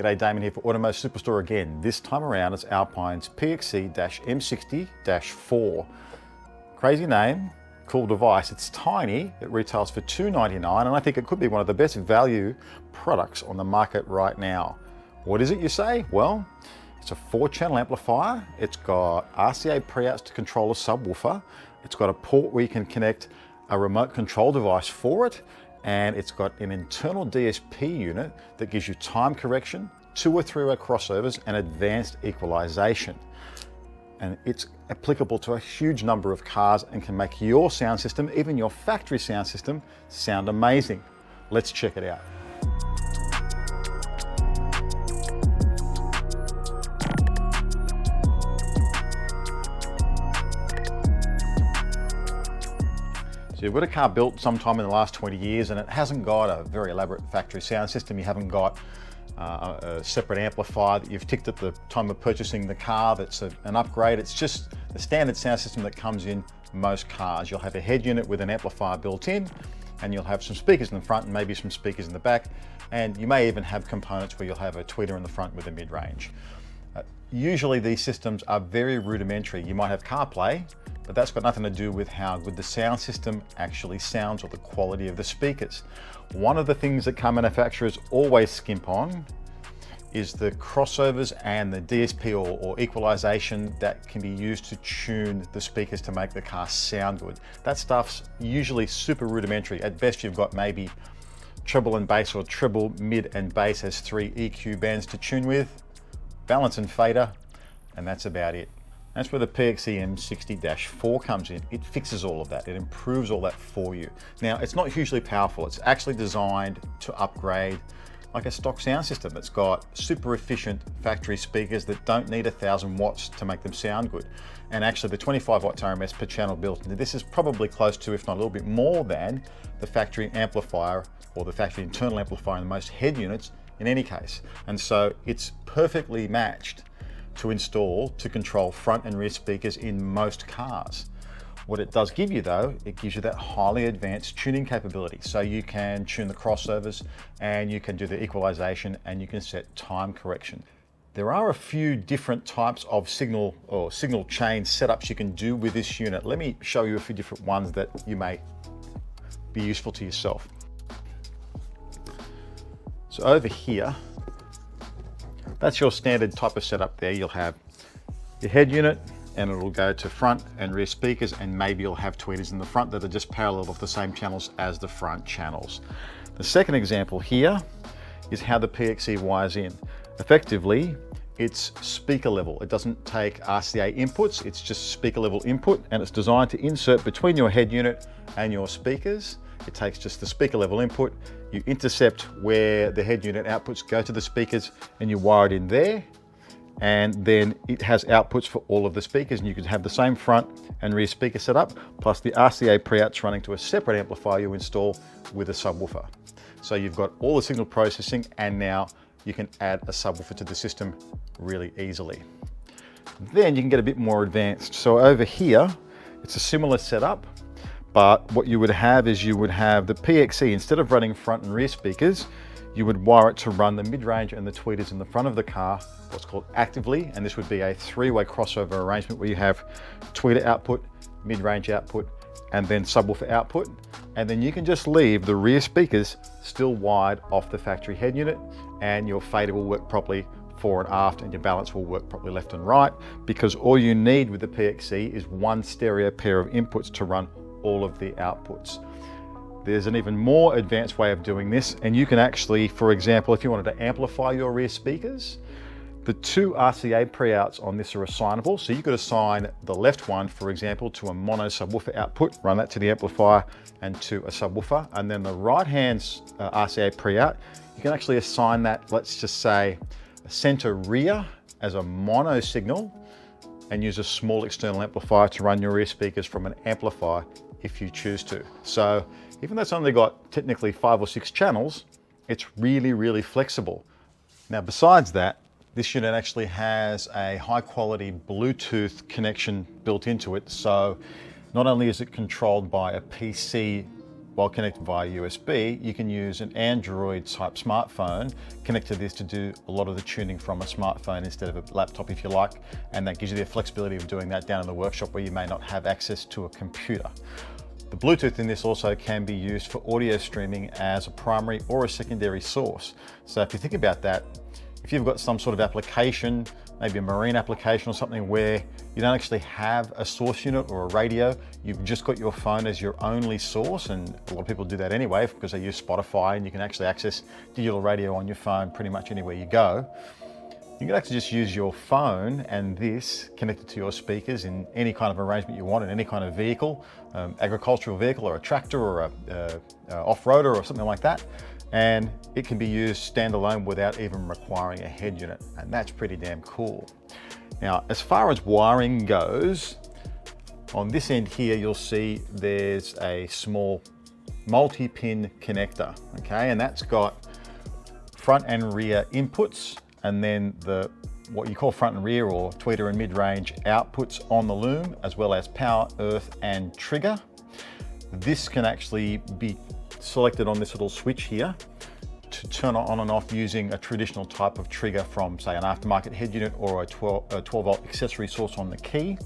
G'day, Damien here for Automotive Superstore again. This time around it's Alpine's PXE-M60-4. Crazy name, cool device. It's tiny, it retails for $299 and I think it could be one of the best value products on the market right now. What is it, you say? Well, it's a 4-channel amplifier. It's got RCA pre-outs to control a subwoofer. It's got a port where you can connect a remote control device for it. And it's got an internal DSP unit that gives you time correction, 2 or 3-way crossovers, and advanced equalization. And it's applicable to a huge number of cars and can make your sound system, even your factory sound system, sound amazing. Let's check it out. So you've got a car built sometime in the last 20 years and it hasn't got a very elaborate factory sound system. You haven't got a separate amplifier that you've ticked at the time of purchasing the car that's an upgrade. It's just the standard sound system that comes in most cars. You'll have a head unit with an amplifier built in and you'll have some speakers in the front and maybe some speakers in the back. And you may even have components where you'll have a tweeter in the front with a mid-range. Usually these systems are very rudimentary. You might have CarPlay, but that's got nothing to do with how good the sound system actually sounds or the quality of the speakers. One of the things that car manufacturers always skimp on is the crossovers and the DSP or equalization that can be used to tune the speakers to make the car sound good. That stuff's usually super rudimentary. At best you've got maybe treble and bass, or treble, mid and bass has 3 EQ bands to tune with, balance and fader, and that's about it. That's where the PXE-M60-4 comes in. It fixes all of that. It improves all that for you. Now, it's not hugely powerful. It's actually designed to upgrade like a stock sound system. It's got super efficient factory speakers that don't need 1,000 watts to make them sound good. And actually the 25 watts RMS per channel built in. This is probably close to, if not a little bit more than, the factory amplifier or the factory internal amplifier in most head units in any case. And so it's perfectly matched to install to control front and rear speakers in most cars. What it does give you though, it gives you that highly advanced tuning capability. So you can tune the crossovers and you can do the equalization and you can set time correction. There are a few different types of signal or signal chain setups you can do with this unit. Let me show you a few different ones that you may be useful to yourself. So over here, that's your standard type of setup there. You'll have your head unit and it'll go to front and rear speakers, and maybe you'll have tweeters in the front that are just parallel off the same channels as the front channels. The second example here is how the PXE wires in. Effectively, it's speaker level. It doesn't take RCA inputs, it's just speaker level input, and it's designed to insert between your head unit and your speakers. It takes just the speaker level input, you intercept where the head unit outputs go to the speakers and you wire it in there, and then it has outputs for all of the speakers, and you can have the same front and rear speaker setup plus the RCA pre-outs running to a separate amplifier you install with a subwoofer. So you've got all the signal processing and now you can add a subwoofer to the system really easily. Then you can get a bit more advanced. So over here, it's a similar setup, but what you would have is you would have the PXE, instead of running front and rear speakers, you would wire it to run the mid-range and the tweeters in the front of the car, what's called actively, and this would be a 3-way crossover arrangement where you have tweeter output, mid-range output, and then subwoofer output, and then you can just leave the rear speakers still wired off the factory head unit, and your fader will work properly fore and aft, and your balance will work properly left and right, because all you need with the PXE is one stereo pair of inputs to run all of the outputs. There's an even more advanced way of doing this, and you can actually, for example, if you wanted to amplify your rear speakers, the 2 RCA pre-outs on this are assignable. So you could assign the left one, for example, to a mono subwoofer output, run that to the amplifier and to a subwoofer, and then the right hand RCA pre-out, you can actually assign that, let's just say, a center rear as a mono signal, and use a small external amplifier to run your rear speakers from an amplifier if you choose to. So even though it's only got technically 5 or 6 channels, it's really, really flexible. Now, besides that, this unit actually has a high quality Bluetooth connection built into it. So not only is it controlled by a PC while connected via USB, you can use an Android type smartphone, connect to this to do a lot of the tuning from a smartphone instead of a laptop if you like, and that gives you the flexibility of doing that down in the workshop where you may not have access to a computer. The Bluetooth in this also can be used for audio streaming as a primary or a secondary source. So if you think about that, if you've got some sort of application, maybe a marine application or something where you don't actually have a source unit or a radio, you've just got your phone as your only source, and a lot of people do that anyway because they use Spotify and you can actually access digital radio on your phone pretty much anywhere you go. You can actually just use your phone and this connected to your speakers in any kind of arrangement you want in any kind of vehicle, agricultural vehicle or a tractor or a off-roader or something like that. And it can be used standalone without even requiring a head unit, and that's pretty damn cool. Now, as far as wiring goes, on this end here, you'll see there's a small multi-pin connector, okay? And that's got front and rear inputs, and then what you call front and rear or tweeter and mid-range outputs on the loom, as well as power, earth, and trigger. This can actually be selected on this little switch here to turn on and off using a traditional type of trigger from, say, an aftermarket head unit or a 12 volt accessory source on the key.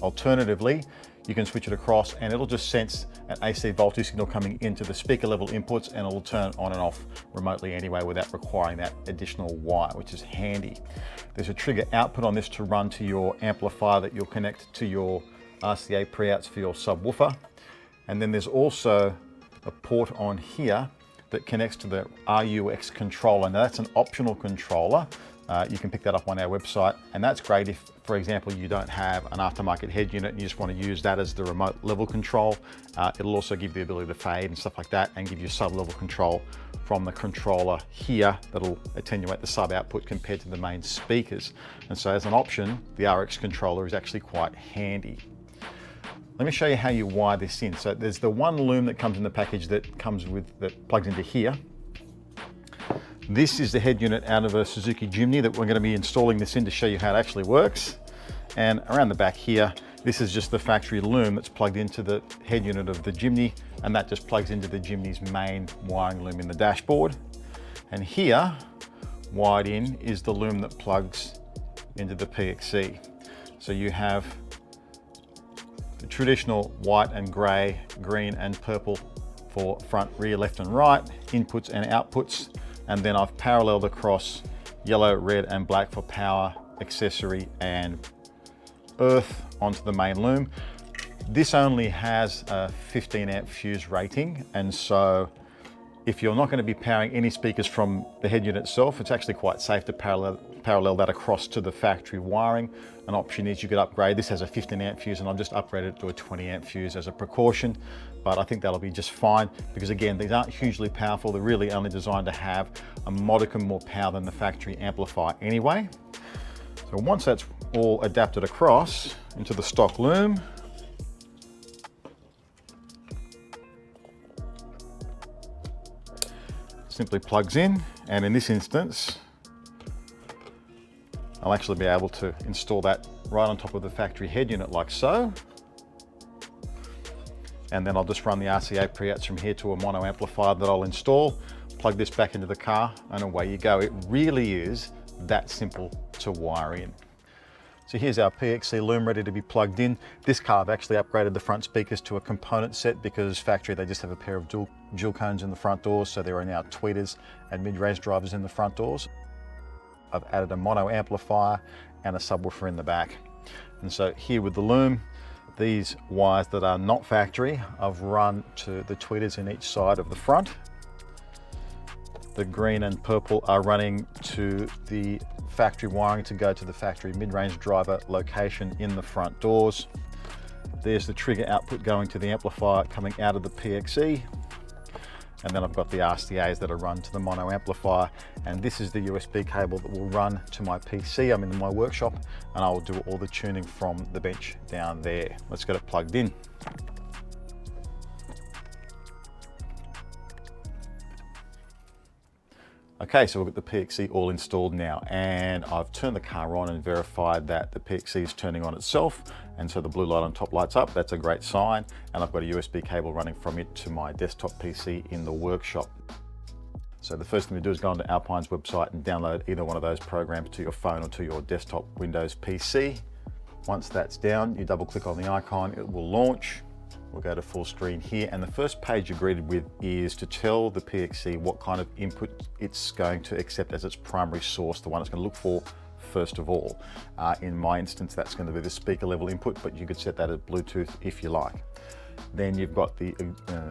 Alternatively, you can switch it across and it'll just sense an AC voltage signal coming into the speaker level inputs, and it'll turn on and off remotely anyway without requiring that additional wire, which is handy. There's a trigger output on this to run to your amplifier that you'll connect to your RCA pre-outs for your subwoofer. And then there's also a port on here that connects to the RUX controller. Now that's an optional controller. You can pick that up on our website, and that's great if, for example, you don't have an aftermarket head unit and you just want to use that as the remote level control. It'll also give you the ability to fade and stuff like that and give you sub-level control from the controller here that'll attenuate the sub output compared to the main speakers. And so as an option, the RX controller is actually quite handy. Let me show you how you wire this in. So there's the one loom that comes in the package that plugs into here. This is the head unit out of a Suzuki Jimny that we're going to be installing this in to show you how it actually works. And around the back here, this is just the factory loom that's plugged into the head unit of the Jimny, and that just plugs into the Jimny's main wiring loom in the dashboard. And here, wired in, is the loom that plugs into the PXE. So you have the traditional white and grey, green and purple for front, rear, left and right, inputs and outputs. And then I've paralleled across yellow, red and black for power, accessory and earth onto the main loom. This only has a 15 amp fuse rating, and so if you're not going to be powering any speakers from the head unit itself, it's actually quite safe to parallel that across to the factory wiring. An option is you could upgrade. This has a 15 amp fuse and I've just upgraded it to a 20 amp fuse as a precaution, but I think that'll be just fine because again, these aren't hugely powerful. They're really only designed to have a modicum more power than the factory amplifier anyway. So once that's all adapted across into the stock loom, simply plugs in, and in this instance I'll actually be able to install that right on top of the factory head unit like so, and then I'll just run the RCA pre-outs from here to a mono amplifier that I'll install, plug this back into the car, and away you go. It really is that simple to wire in. So here's our PXE loom ready to be plugged in. This car I've actually upgraded the front speakers to a component set because factory they just have a pair of dual cones in the front doors, so there are now tweeters and mid-range drivers in the front doors. I've added a mono amplifier and a subwoofer in the back. And so here with the loom, these wires that are not factory, I've run to the tweeters in each side of the front. The green and purple are running to the factory wiring to go to the factory mid-range driver location in the front doors. There's the trigger output going to the amplifier coming out of the PXE. And then I've got the RCAs that are run to the mono amplifier. And this is the USB cable that will run to my PC. I'm in my workshop and I will do all the tuning from the bench down there. Let's get it plugged in. Okay, so we've got the PXE all installed now, and I've turned the car on and verified that the PXE is turning on itself, and so the blue light on top lights up. That's a great sign, and I've got a USB cable running from it to my desktop PC in the workshop. So the first thing to do is go onto Alpine's website and download either one of those programs to your phone or to your desktop Windows PC. Once that's down, you double click on the icon, it will launch. We'll go to full screen here, and the first page you're greeted with is to tell the PXE what kind of input it's going to accept as its primary source, the one it's going to look for first of all. In my instance, that's going to be the speaker level input, but you could set that at Bluetooth if you like. Then you've got the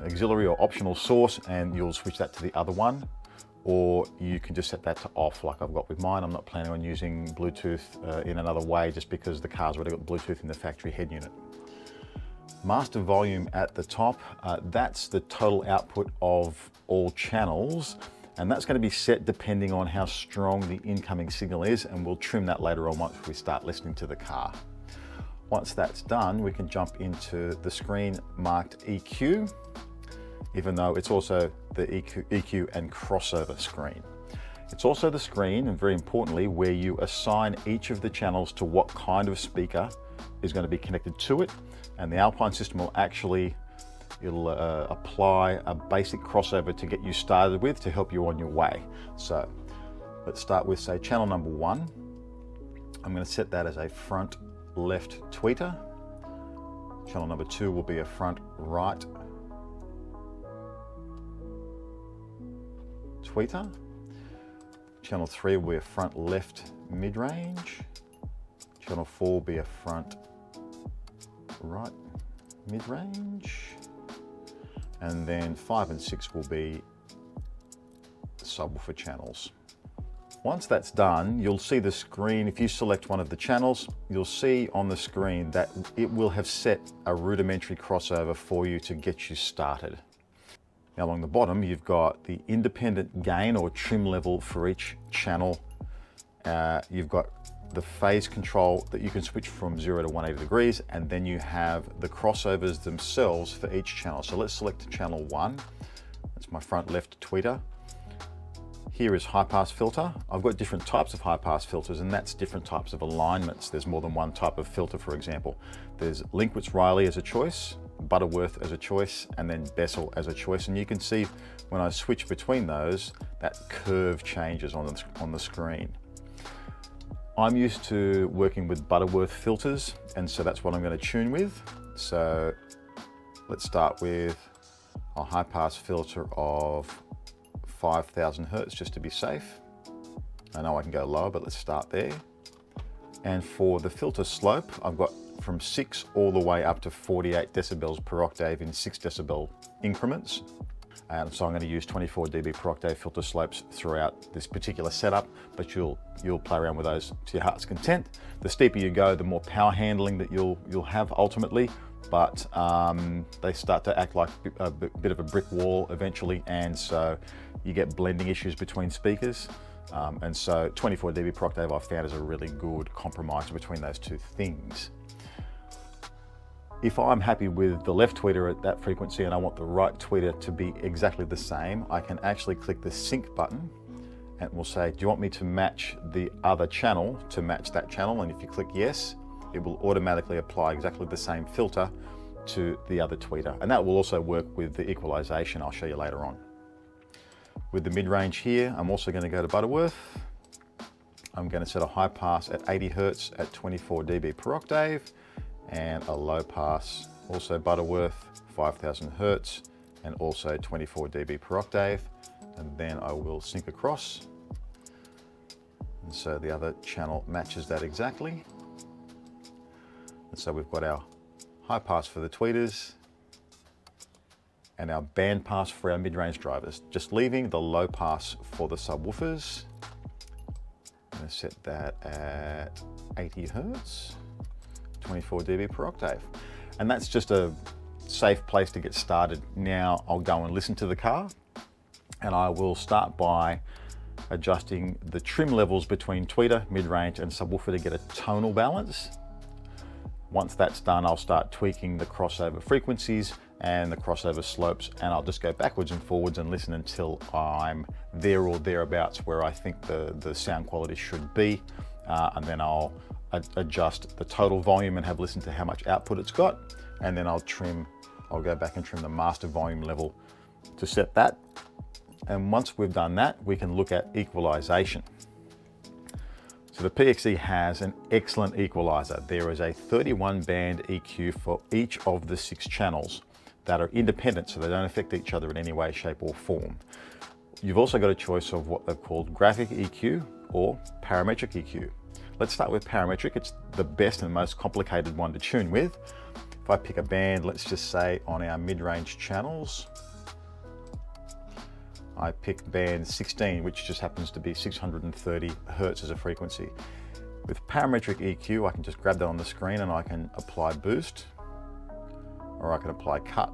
auxiliary or optional source, and you'll switch that to the other one, or you can just set that to off like I've got with mine. I'm not planning on using Bluetooth in another way just because the car's already got Bluetooth in the factory head unit. Master volume at the top, that's the total output of all channels, and that's going to be set depending on how strong the incoming signal is, and we'll trim that later on once we start listening to the car. Once that's done, we can jump into the screen marked EQ, even though it's also the EQ and crossover screen. It's also the screen, and very importantly, where you assign each of the channels to what kind of speaker is going to be connected to it. And the Alpine system will actually, it'll apply a basic crossover to get you started with to help you on your way. So let's start with, say, channel number 1. I'm going to set that as a front left tweeter. Channel number 2 will be a front right tweeter. Channel 3 will be a front left mid-range. Channel 4 will be a front right mid-range, and then 5 and 6 will be subwoofer channels. Once that's done, you'll see the screen. If you select one of the channels, you'll see on the screen that it will have set a rudimentary crossover for you to get you started. Now along the bottom, you've got the independent gain or trim level for each channel. You've got the phase control that you can switch from 0 to 180 degrees, and then you have the crossovers themselves for each channel. So let's select channel 1. That's my front left tweeter. Here is high pass filter. I've got different types of high pass filters, and that's different types of alignments. There's more than one type of filter, for example. There's Linkwitz-Riley as a choice, Butterworth as a choice, and then Bessel as a choice. And you can see when I switch between those, that curve changes on the screen. I'm used to working with Butterworth filters, and so that's what I'm going to tune with. So let's start with a high pass filter of 5,000 Hertz just to be safe. I know I can go lower, but let's start there. And for the filter slope, I've got from 6 all the way up to 48 decibels per octave in 6 decibel increments. So I'm going to use 24 dB per octave filter slopes throughout this particular setup, but you'll play around with those to your heart's content. The steeper you go, the more power handling that you'll have ultimately, but they start to act like a bit of a brick wall eventually, and so you get blending issues between speakers. And so 24 dB per octave I've found is a really good compromise between those two things. If I'm happy with the left tweeter at that frequency and I want the right tweeter to be exactly the same, I can actually click the sync button and we'll say, do you want me to match the other channel to match that channel? And if you click yes, it will automatically apply exactly the same filter to the other tweeter. And that will also work with the equalization I'll show you later on. With the mid-range here, I'm also going to go to Butterworth. I'm going to set a high pass at 80 Hertz at 24 dB per octave, and a low pass, also Butterworth, 5,000 Hertz, and also 24 dB per octave. And then I will sync across. And so the other channel matches that exactly. And so we've got our high pass for the tweeters and our band pass for our mid-range drivers, just leaving the low pass for the subwoofers. I'm going to set that at 80 Hertz. 24 dB per octave. And that's just a safe place to get started. Now I'll go and listen to the car, and I will start by adjusting the trim levels between tweeter, mid-range and subwoofer to get a tonal balance. Once that's done, I'll start tweaking the crossover frequencies and the crossover slopes, and I'll just go backwards and forwards and listen until I'm there or thereabouts where I think the sound quality should be, and then I'll adjust the total volume and have listened to how much output it's got, and then I'll go back and trim the master volume level to set that. And once we've done that, we can look at equalization. So the PXE has an excellent equalizer. There is a 31 band EQ for each of the 6 channels that are independent, so they don't affect each other in any way, shape or form. You've also got a choice of what they've called graphic EQ or parametric EQ. Let's start with parametric. It's the best and most complicated one to tune with. If I pick a band, let's just say on our mid-range channels, I pick band 16, which just happens to be 630 Hertz as a frequency. With parametric EQ, I can just grab that on the screen and I can apply boost, or I can apply cut.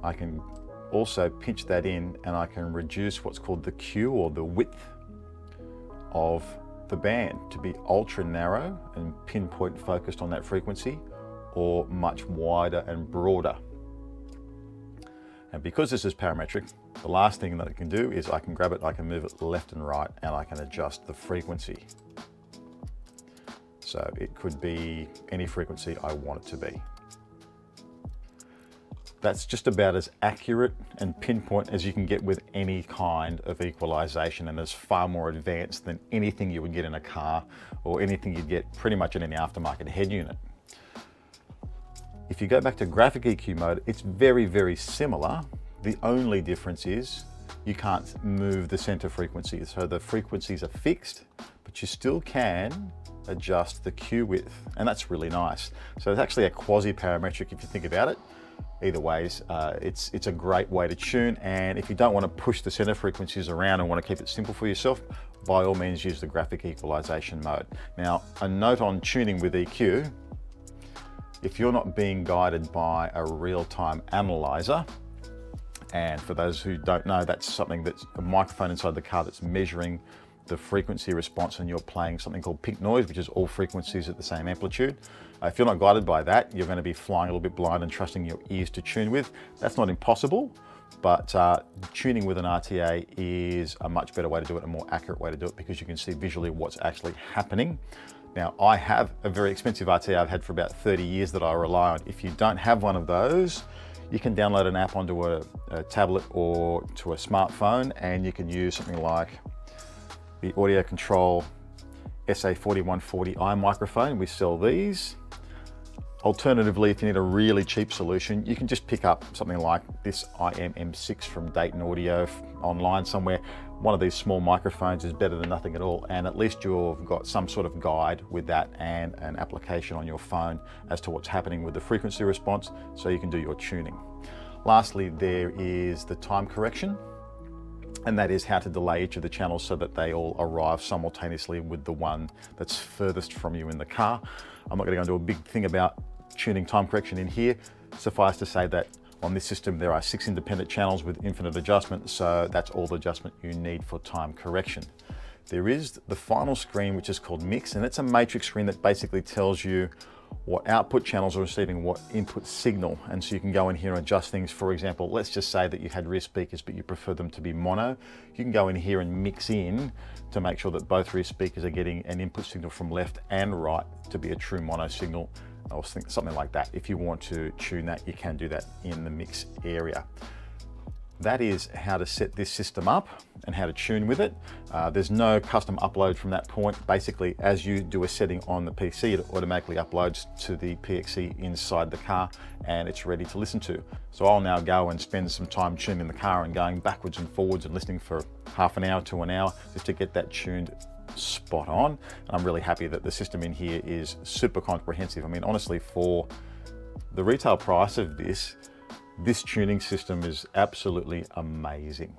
I can also pinch that in and I can reduce what's called the Q, or the width of the band, to be ultra narrow and pinpoint focused on that frequency, or much wider and broader. And because this is parametric, the last thing that I can do is I can grab it, I can move it left and right, and I can adjust the frequency. So it could be any frequency I want it to be. That's just about as accurate and pinpoint as you can get with any kind of equalization, and is far more advanced than anything you would get in a car or anything you'd get pretty much in any aftermarket head unit. If you go back to graphic EQ mode, it's very, very similar. The only difference is you can't move the center frequency. So the frequencies are fixed, but you still can adjust the Q width, and that's really nice. So it's actually a quasi-parametric if you think about it. Either ways, it's a great way to tune, and if you don't want to push the center frequencies around and want to keep it simple for yourself, by all means use the graphic equalization mode. Now, a note on tuning with EQ: if you're not being guided by a real-time analyzer, and for those who don't know, that's something that's a microphone inside the car that's measuring the frequency response, and you're playing something called pink noise, which is all frequencies at the same amplitude. If you're not guided by that, you're going to be flying a little bit blind and trusting your ears to tune with. That's not impossible, but tuning with an RTA is a much better way to do it, a more accurate way to do it, because you can see visually what's actually happening. Now, I have a very expensive RTA I've had for about 30 years that I rely on. If you don't have one of those, you can download an app onto a tablet or to a smartphone, and you can use something like the Audio Control SA4140i microphone. We sell these. Alternatively, if you need a really cheap solution, you can just pick up something like this IM-M6 from Dayton Audio online somewhere. One of these small microphones is better than nothing at all, and at least you've got some sort of guide with that and an application on your phone as to what's happening with the frequency response, so you can do your tuning. Lastly, there is the time correction, and that is how to delay each of the channels so that they all arrive simultaneously with the one that's furthest from you in the car. I'm not going to go into a big thing about tuning time correction in here. Suffice to say that on this system there are 6 independent channels with infinite adjustment, so that's all the adjustment you need for time correction. There is the final screen, which is called Mix, and it's a matrix screen that basically tells you what output channels are receiving what input signal, and so you can go in here and adjust things. For example, let's just say that you had rear speakers but you prefer them to be mono. You can go in here and mix in to make sure that both rear speakers are getting an input signal from left and right to be a true mono signal, or something like that. If you want to tune that, you can do that in the mix area. That is how to set this system up and how to tune with it. There's no custom upload from that point. Basically, as you do a setting on the PC, it automatically uploads to the PXE inside the car, and it's ready to listen to. So I'll now go and spend some time tuning the car and going backwards and forwards and listening for half an hour to an hour just to get that tuned spot on. And I'm really happy that the system in here is super comprehensive. I mean, honestly, for the retail price of this tuning system is absolutely amazing.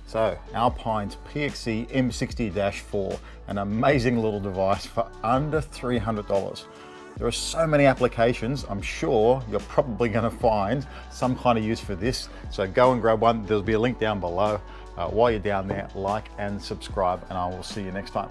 So, Alpine's PXE-M60-4, an amazing little device for under $300. There are so many applications. I'm sure you're probably going to find some kind of use for this. So go and grab one. There'll be a link down below. While you're down there, like and subscribe, and I will see you next time.